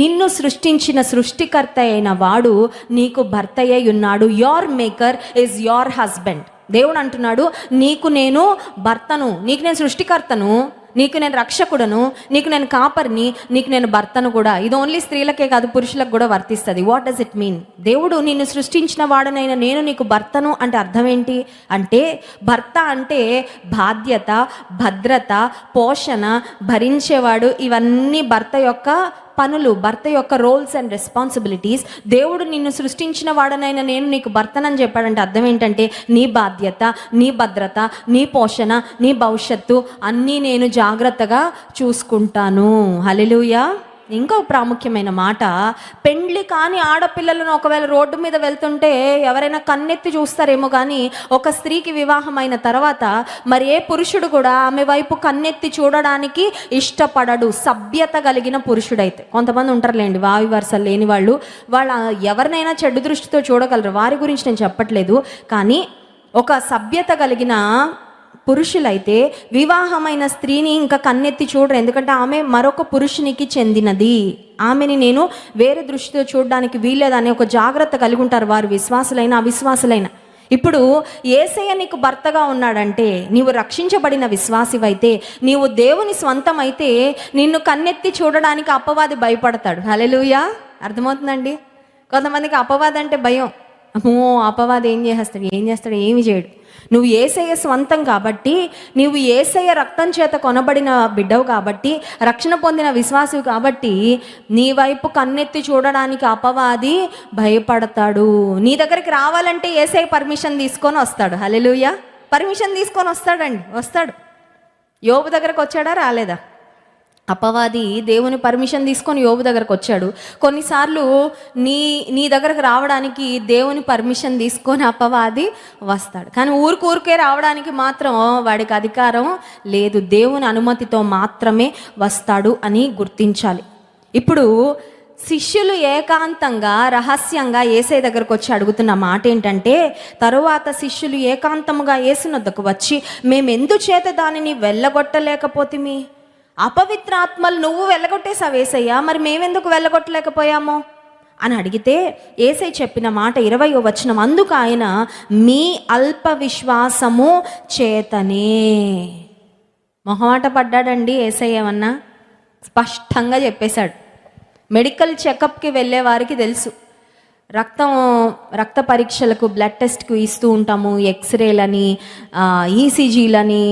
నిన్ను సృష్టించిన సృష్టికర్త అయిన వాడు నీకు భర్త అయి ఉన్నాడు. Your maker is your husband. దేవుడు అంటున్నాడు, నీకు నేను భర్తను, నీకు నేను సృష్టికర్తను, నీకు నేను రక్షకుడను, నీకు నేను కాపర్ని, నీకు నేను భర్తను కూడా. ఇది ఓన్లీ స్త్రీలకే కాదు, పురుషులకు కూడా వర్తిస్తుంది. What does it mean? దేవుడు నిన్ను సృష్టించిన వాడనైనా నేను నీకు భర్తను అంటే అర్థం ఏంటి అంటే, భర్త అంటే బాధ్యత, భద్రత, పోషణ, భరించేవాడు. ఇవన్నీ భర్త యొక్క పనులు, భర్త యొక్క రోల్స్ అండ్ రెస్పాన్సిబిలిటీస్. దేవుడు నిన్ను సృష్టించిన వాడనైనా నేను నీకు భర్తనని చెప్పాడంటే అర్థం ఏంటంటే, నీ బాధ్యత, నీ భద్రత, నీ పోషణ, నీ భవిష్యత్తు అన్నీ నేను జాగ్రత్తగా చూసుకుంటాను. హల్లెలూయా. ఇంకో ప్రాముఖ్యమైన మాట, పెండ్లి కాని ఆడపిల్లలను ఒకవేళ రోడ్డు మీద వెళ్తుంటే ఎవరైనా కన్నెత్తి చూస్తారేమో, కానీ ఒక స్త్రీకి వివాహం అయిన తర్వాత మరి ఏ పురుషుడు కూడా ఆమె వైపు కన్నెత్తి చూడడానికి ఇష్టపడడు, సభ్యత కలిగిన పురుషుడైతే. కొంతమంది ఉంటారులేండి వావి వరుసలు లేని వాళ్ళు, వాళ్ళ ఎవరినైనా చెడు దృష్టితో చూడగలరు. వారి గురించి నేను చెప్పట్లేదు. కానీ ఒక సభ్యత కలిగిన పురుషులైతే వివాహమైన స్త్రీని ఇంకా కన్నెత్తి చూడరు. ఎందుకంటే ఆమె మరొక పురుషునికి చెందినది, ఆమెని నేను వేరే దృష్టితో చూడడానికి వీల్లేదని ఒక జాగ్రత్త కలిగి ఉంటారు వారు, విశ్వాసులైన అవిశ్వాసులైన. ఇప్పుడు యేసయ్య నీకు భర్తగా ఉన్నాడంటే, నీవు రక్షించబడిన విశ్వాసివైతే, నీవు దేవుని స్వంతం అయితే, నిన్ను కన్నెత్తి చూడడానికి అపవాది భయపడతాడు. హల్లెలూయా. అర్థమవుతుందండి? కొంతమందికి అపవాది అంటే భయం. అమ్మో అపవాది ఏం చేస్తాడు? ఏమి చేయడు. నువ్వు యేసయ్య స్వంతం కాబట్టి, నీవు యేసయ్య రక్తం చేత కొనబడిన బిడ్డవు కాబట్టి, రక్షణ పొందిన విశ్వాసివి కాబట్టి, నీ వైపు కన్నెత్తి చూడడానికి అపవాది భయపడతాడు. నీ దగ్గరికి రావాలంటే యేసయ్య పర్మిషన్ తీసుకొని వస్తాడు. హల్లెలూయా. పర్మిషన్ తీసుకొని వస్తాడు. యోబు దగ్గరకు వచ్చాడా? రాలేదా? అపవాది దేవుని పర్మిషన్ తీసుకొని యోబు దగ్గరకు వచ్చాడు. కొన్నిసార్లు నీ దగ్గరకు రావడానికి దేవుని పర్మిషన్ తీసుకొని అపవాది వస్తాడు. కానీ ఊరికే రావడానికి మాత్రం వాడికి అధికారం లేదు. దేవుని అనుమతితో మాత్రమే వస్తాడు అని గుర్తించాలి. ఇప్పుడు శిష్యులు ఏకాంతంగా రహస్యంగా యేసయ్య దగ్గరకు వచ్చి అడుగుతున్న మాట ఏంటంటే, తరువాత శిష్యులు ఏకాంతముగా యేసునొద్దకు వచ్చి, మేమెందుచేత దానిని వెళ్ళగొట్టలేకపోతిమి? అపవిత్రాత్మలు నువ్వు వెళ్ళగొట్టేసావు యేసయ్య, మరి మేమెందుకు వెళ్ళగొట్టలేకపోయామో అని అడిగితే, యేసయ్య చెప్పిన మాట 20వ వచనం, అందుకు ఆయన మీ అల్ప విశ్వాసము చేతనే. మొహమాట పడ్డాడండి యేసయ్య? ఏమన్నా స్పష్టంగా చెప్పేశాడు. మెడికల్ చెకప్కి వెళ్ళే వారికి తెలుసు, రక్త పరీక్షలకు, బ్లడ్ టెస్ట్కు ఇస్తూ ఉంటాము, ఎక్స్రేలని, ఈసీజీలని,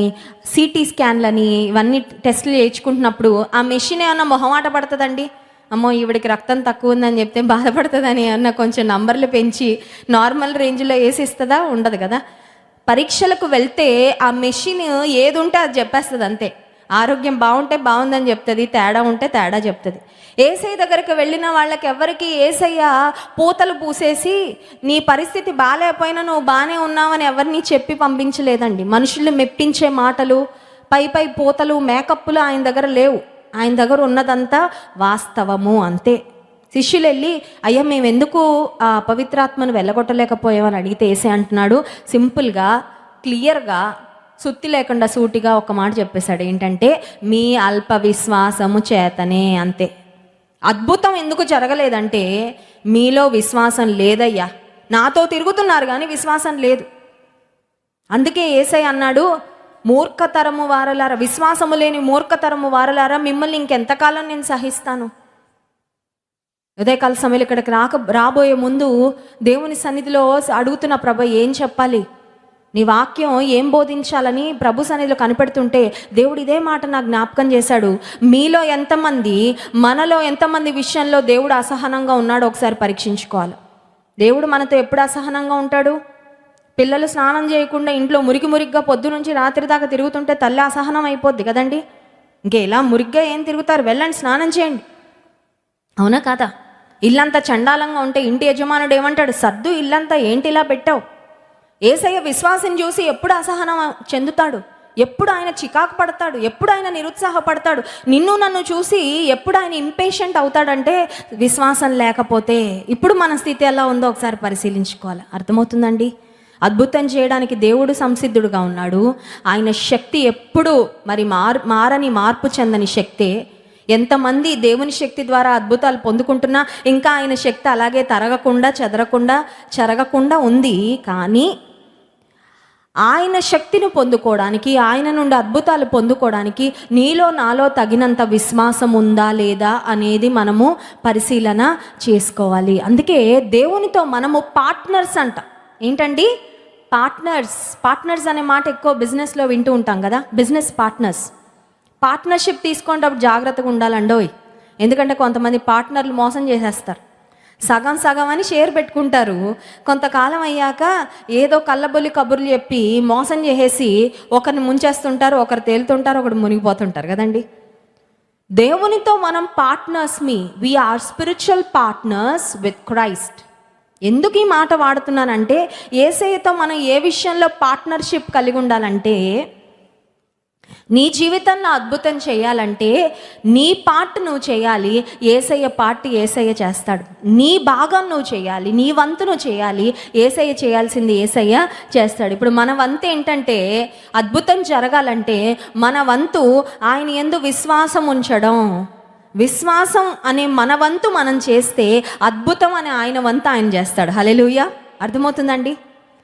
సిటీ స్కాన్లని, ఇవన్నీ టెస్టులు చేయించుకుంటున్నప్పుడు ఆ మెషిన్ ఏమన్నా మొహమాట పడుతుందండి? అమ్మో ఈవిడికి రక్తం తక్కువ ఉందని చెప్తే బాధపడుతుందని అన్న కొంచెం నంబర్లు పెంచి నార్మల్ రేంజ్లో వేసిస్తుందా? ఉండదు కదా. పరీక్షలకు వెళ్తే ఆ మెషిన్ ఏది ఉంటే అది చెప్పేస్తుంది అంతే. ఆరోగ్యం బాగుంటే బాగుందని చెప్తుంది, తేడా ఉంటే తేడా చెప్తుంది. ఏసై దగ్గరికి వెళ్ళిన వాళ్ళకి ఎవరికి ఏసయ్య పూతలు పూసేసి నీ పరిస్థితి బాగాలేకపోయినా నువ్వు బాగానే ఉన్నావని ఎవరిని చెప్పి పంపించలేదండి. మనుషుల్ని మెప్పించే మాటలు, పై పూతలు, మేకప్పులు ఆయన దగ్గర లేవు. ఆయన దగ్గర ఉన్నదంతా వాస్తవము అంతే. శిష్యులు వెళ్ళి అయ్యా మేము ఎందుకు ఆ పవిత్రాత్మను వెళ్ళగొట్టలేకపోయామని అడిగితే ఏసై అంటున్నాడు సింపుల్గా, క్లియర్గా, సుత్తి లేకుండా సూటిగా ఒక మాట చెప్పేశాడు. ఏంటంటే మీ అల్ప విశ్వాసము చేతనే, అంతే. అద్భుతం ఎందుకు జరగలేదంటే మీలో విశ్వాసం లేదయ్యా. నాతో తిరుగుతున్నారు కానీ విశ్వాసం లేదు. అందుకే యేసయ్య అన్నాడు, మూర్ఖతరము వారలారా, విశ్వాసము లేని మూర్ఖతరము వారలారా, మిమ్మల్ని ఇంకెంతకాలం నేను సహిస్తాను. ఉదయకాల సమయంలో ఇక్కడికి రాబోయే ముందు దేవుని సన్నిధిలో అడుగుతున్న ప్రభు ఏం చెప్పాలి, నీ వాక్యం ఏం బోధించాలని ప్రభు సన్నిధిలో కనిపెడుతుంటే దేవుడు ఇదే మాట నాకు జ్ఞాపకం చేశాడు. మీలో ఎంతమంది, మనలో ఎంతమంది విషయంలో దేవుడు అసహనంగా ఉన్నాడో ఒకసారి పరీక్షించుకోవాలి. దేవుడు మనతో ఎప్పుడు అసహనంగా ఉంటాడు? పిల్లలు స్నానం చేయకుండా ఇంట్లో మురికిగా పొద్దు నుంచి రాత్రి దాకా తిరుగుతుంటే తల్లి అసహనం అయిపోద్ది కదండి. ఇంకెలా మురిగ్గా ఏం తిరుగుతారు, వెళ్ళండి స్నానం చేయండి, అవునా కాదా? ఇల్లంతా చండాలంగా ఉంటే ఇంటి యజమానుడు ఏమంటాడు, సర్దు ఇల్లంతా, ఏంటి ఇలా పెట్టావు? యేసయ్య విశ్వాసం చూసి ఎప్పుడు అసహనం చెందుతాడు, ఎప్పుడు ఆయన చికాకు పడతాడు, ఎప్పుడు ఆయన నిరుత్సాహపడతాడు, నిన్ను నన్ను చూసి ఎప్పుడు ఆయన ఇంపేషెంట్ అవుతాడంటే విశ్వాసం లేకపోతే. ఇప్పుడు మన స్థితి ఎలా ఉందో ఒకసారి పరిశీలించుకోవాలి. అర్థమవుతుందండి? అద్భుతం చేయడానికి దేవుడు సంసిద్ధుడుగా ఉన్నాడు. ఆయన శక్తి ఎప్పుడు మరి మారని మార్పు చెందని శక్తే. ఎంతమంది దేవుని శక్తి ద్వారా అద్భుతాలు పొందుకుంటున్నా ఇంకా ఆయన శక్తి అలాగే తరగకుండా, చెరగకుండా ఉంది. కానీ ఆయన శక్తిని పొందుకోవడానికి, ఆయన నుండి అద్భుతాలు పొందుకోవడానికి నీలో నాలో తగినంత విశ్వాసం ఉందా లేదా అనేది మనము పరిశీలన చేసుకోవాలి. అందుకే దేవునితో మనము పార్ట్నర్స్ అంట. ఏంటండి? పార్ట్నర్స్ అనే మాట ఎక్కువ బిజినెస్లో వింటూ ఉంటాం కదా. బిజినెస్ పార్ట్నర్షిప్ తీసుకునేటప్పుడు జాగ్రత్తగా ఉండాలండోయ్. ఎందుకంటే కొంతమంది పార్ట్నర్లు మోసం చేసేస్తారు. సగం అని షేర్ పెట్టుకుంటారు. కొంతకాలం అయ్యాక ఏదో కళ్ళబొల్లి కబుర్లు చెప్పి మోసం చేసేసి ఒకరిని ముంచేస్తుంటారు, ఒకరు తేలుతుంటారు, ఒకరు మునిగిపోతుంటారు కదండి. దేవునితో మనం partners, we are spiritual partners with Christ. ఎందుకు ఈ మాట వాడుతున్నానంటే యేసయ్యతో మనం ఏ విషయంలో పార్ట్నర్షిప్ కలిగి ఉండాలంటే, నీ జీవితంలో అద్భుతం చేయాలంటే నీ పార్ట్ నువ్వు చేయాలి, యేసయ్య పార్ట్ యేసయ్య చేస్తాడు. నీ భాగం నువ్వు చేయాలి, నీ వంతు నువ్వు చేయాలి, యేసయ్య చేయాల్సింది యేసయ్య చేస్తాడు. ఇప్పుడు మన వంతు ఏంటంటే అద్భుతం జరగాలంటే మన వంతు ఆయన యందు విశ్వాసం ఉంచడం. విశ్వాసం అనే మన వంతు మనం చేస్తే అద్భుతం అనే ఆయన వంతు ఆయన చేస్తాడు. హల్లెలూయా. అర్థమవుతుందండి?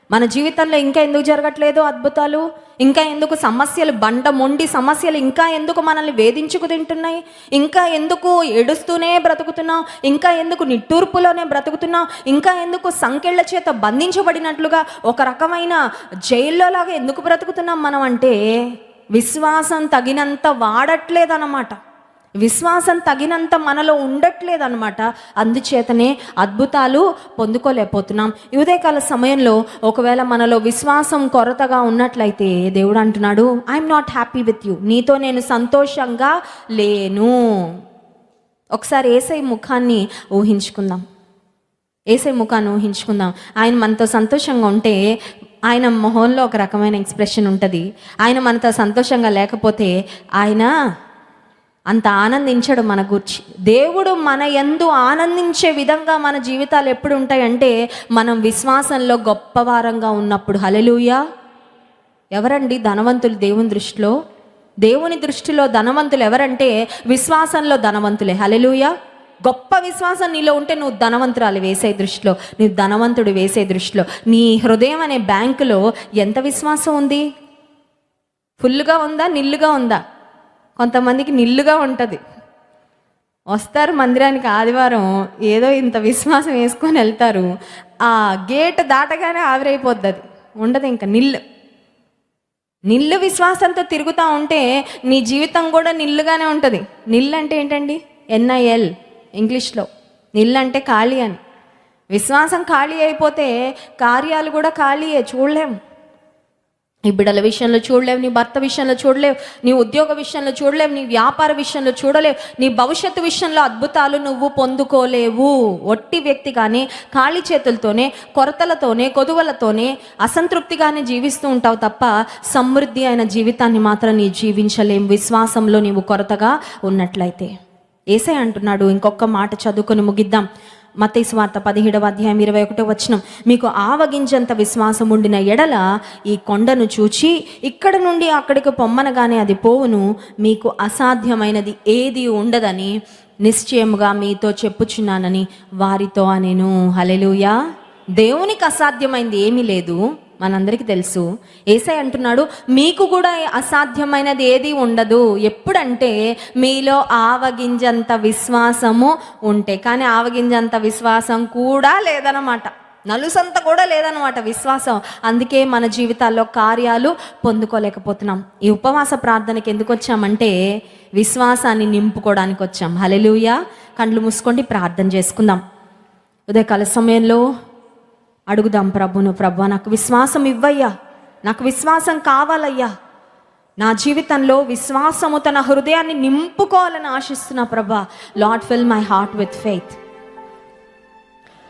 మన జీవితంలో ఇంకా ఎందుకు జరగట్లేదు అద్భుతాలు? ఇంకా ఎందుకు సమస్యలు, మొండి సమస్యలు ఇంకా ఎందుకు మనల్ని వేధించుకు తింటున్నాయి? ఇంకా ఎందుకు ఏడుస్తూనే బ్రతుకుతున్నాం? ఇంకా ఎందుకు నిట్టూర్పులోనే బ్రతుకుతున్నాం? ఇంకా ఎందుకు సంకెళ్ళ చేత బంధించబడినట్లుగా ఒక రకమైన జైల్లో లాగా ఎందుకు బ్రతుకుతున్నాం మనం అంటే విశ్వాసం తగినంత వాడట్లేదన్నమాట. విశ్వాసం తగినంత మనలో ఉండట్లేదన్నమాట. అందుచేతనే అద్భుతాలు పొందుకోలేకపోతున్నాం. ఈ ఉదయకాల సమయంలో ఒకవేళ మనలో విశ్వాసం కొరతగా ఉన్నట్లయితే దేవుడు అంటున్నాడు, I'm not happy with you. నీతో నేను సంతోషంగా లేను. ఒకసారి యేసయ్య ముఖాన్ని ఊహించుకుందాం. ఆయన మనతో సంతోషంగా ఉంటే ఆయన మొహంలో ఒక రకమైన ఎక్స్ప్రెషన్ ఉంటుంది. ఆయన మనతో సంతోషంగా లేకపోతే ఆయన అంత ఆనందించడు మన గురించి. దేవుడు మన యందు ఆనందించే విధంగా మన జీవితాలు ఎప్పుడు ఉంటాయంటే మనం విశ్వాసంలో గొప్పవారంగా ఉన్నప్పుడు. హల్లెలూయా. ఎవరండి ధనవంతులు దేవుని దృష్టిలో? దేవుని దృష్టిలో ధనవంతులు ఎవరంటే విశ్వాసంలో ధనవంతులే. హల్లెలూయా. గొప్ప విశ్వాసం నీలో ఉంటే నువ్వు ధనవంతురాలు వేసే దృష్టిలో, నువ్వు ధనవంతుడు వేసే దృష్టిలో. నీ హృదయం అనే బ్యాంకులో ఎంత విశ్వాసం ఉంది? ఫుల్గా ఉందా, నిల్లుగా ఉందా? కొంతమందికి నిల్లుగా ఉంటుంది. వస్తారు మందిరానికి ఆదివారం, ఏదో ఇంత విశ్వాసం వేసుకొని వెళ్తారు, ఆ గేట్ దాటగానే ఆవిరైపోద్ది, అది ఉండదు ఇంకా. నిల్లు విశ్వాసంతో తిరుగుతూ ఉంటే నీ జీవితం కూడా నిల్లుగానే ఉంటుంది. నిల్లు అంటే ఏంటండి? NIL ఇంగ్లీష్లో. నిల్లు అంటే ఖాళీ అని. విశ్వాసం ఖాళీ అయిపోతే కార్యాలు కూడా ఖాళీయే, చూడలేము. నీ బిడ్డల విషయంలో చూడలేవు, నీ భర్త విషయంలో చూడలేవు, నీ ఉద్యోగ విషయంలో చూడలేవు, నీ వ్యాపార విషయంలో చూడలేవు, నీ భవిష్యత్తు విషయంలో అద్భుతాలు నువ్వు పొందుకోలేవు. ఒట్టి వ్యక్తి కానీ ఖాళీ చేతులతోనే, కొరతలతోనే, కొదువలతోనే, అసంతృప్తిగానే జీవిస్తూ ఉంటావు తప్ప సమృద్ధి అయిన జీవితాన్ని మాత్రం నీ జీవించలేం విశ్వాసంలో నీవు కొరతగా ఉన్నట్లయితే. యేసయ్య అంటున్నాడు, ఇంకొక మాట చదువుకొని ముగిద్దాం. మత్తయి సువార్త 17వ అధ్యాయం 21వ వచనం, మీకు ఆవగింజంత విశ్వాసం ఉండిన ఎడల ఈ కొండను చూచి ఇక్కడ నుండి అక్కడికి పొమ్మనగానే అది పోవును, మీకు అసాధ్యమైనది ఏది ఉండదని నిశ్చయముగా మీతో చెప్పుచున్నానని వారితో అనెను. హల్లెలూయా. దేవునికి అసాధ్యమైనది ఏమీ లేదు, మనందరికీ తెలుసు. యేసయ్య అంటున్నాడు, మీకు కూడా అసాధ్యమైనది ఏది ఉండదు. ఎప్పుడంటే మీలో ఆవగింజంత విశ్వాసము ఉంటే. కానీ ఆవగింజంత విశ్వాసం కూడా లేదన్నమాట, నలుసంత కూడా లేదన్నమాట విశ్వాసం. అందుకే మన జీవితాల్లో కార్యాలు పొందుకోలేకపోతున్నాం. ఈ ఉపవాస ప్రార్థనకి ఎందుకు వచ్చామంటే విశ్వాసాన్ని నింపుకోవడానికి వచ్చాం. హల్లెలూయా. కళ్ళు మూసుకోండి, ప్రార్థన చేసుకుందాం. ఉదయకాల సమయంలో అడుగుదాం ప్రభును, ప్రభు నాకు విశ్వాసం ఇవ్వయ్యా, నాకు విశ్వాసం కావాలయ్యా, నా జీవితంలో విశ్వాసము తన హృదయాన్ని నింపుకోవాలని ఆశిస్తున్నా ప్రభా. Lord fill my heart with faith.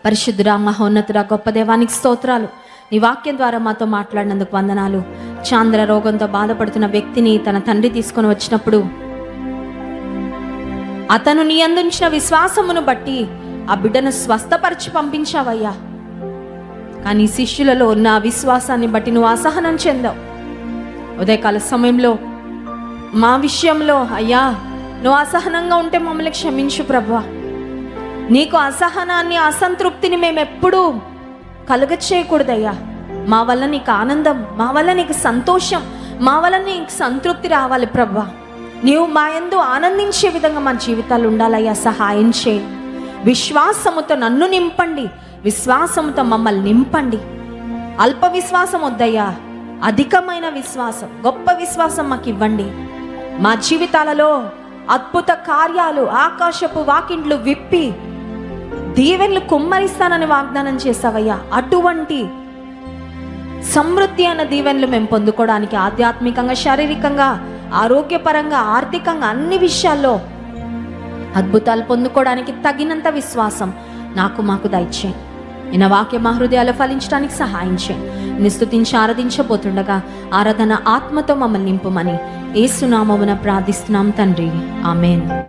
పరిశుద్ధుడా, మహోన్నతుడా, గొప్ప దేవానికి స్తోత్రాలు. నీ వాక్యం ద్వారా మాతో మాట్లాడినందుకు వందనాలు. చాంద్ర రోగంతో బాధపడుతున్న వ్యక్తిని తన తండ్రి తీసుకొని వచ్చినప్పుడు అతను నీ అందించిన విశ్వాసమును బట్టి ఆ బిడ్డను స్వస్థపరిచి పంపించావయ్యా. కానీ శిష్యులలో ఉన్న విశ్వాసాన్ని బట్టి నువ్వు అసహనం చెందావు. ఉదయకాల సమయంలో మా విషయంలో అయ్యా నువ్వు అసహనంగా ఉంటే మమ్మల్ని క్షమించు ప్రభువా. నీకు అసహనాన్ని, అసంతృప్తిని మేము ఎప్పుడూ కలుగచేయకూడదయ్యా. మా వల్ల నీకు ఆనందం, మా వల్ల నీకు సంతోషం, మా వల్ల నీకు సంతృప్తి రావాలి ప్రభువా. నీవు మా యందు ఆనందించే విధంగా మా జీవితాలు ఉండాలయ్యా. సహాయం చేయి. విశ్వాసముతో నన్ను నింపండి, విశ్వాసముతో మమ్మల్ని నింపండి. అల్ప విశ్వాసం వద్దయ్యా, అధికమైన విశ్వాసం, గొప్ప విశ్వాసం మాకు ఇవ్వండి. మా జీవితాలలో అద్భుత కార్యాలు, ఆకాశపు వాకిండ్లు విప్పి దీవెనలు కుమ్మరిస్తానని వాగ్దానం చేసావయ్యా. అటువంటి సమృద్ధి అయిన దీవెనలు మేము పొందుకోవడానికి ఆధ్యాత్మికంగా, శారీరకంగా, ఆరోగ్యపరంగా, ఆర్థికంగా అన్ని విషయాల్లో అద్భుతాలు పొందుకోవడానికి తగినంత విశ్వాసం నాకు మాకు దయచేయండి. నిన్న వాక్యం మా హృదయాలు ఫలించడానికి సహాయం చేయండి. నిస్తుతించి ఆరాధించబోతుండగా ఆరాధన ఆత్మతో మమ్మల్ని నింపుమని యేసు నామమున ప్రార్థిస్తున్నాం తండ్రి. ఆమేన్.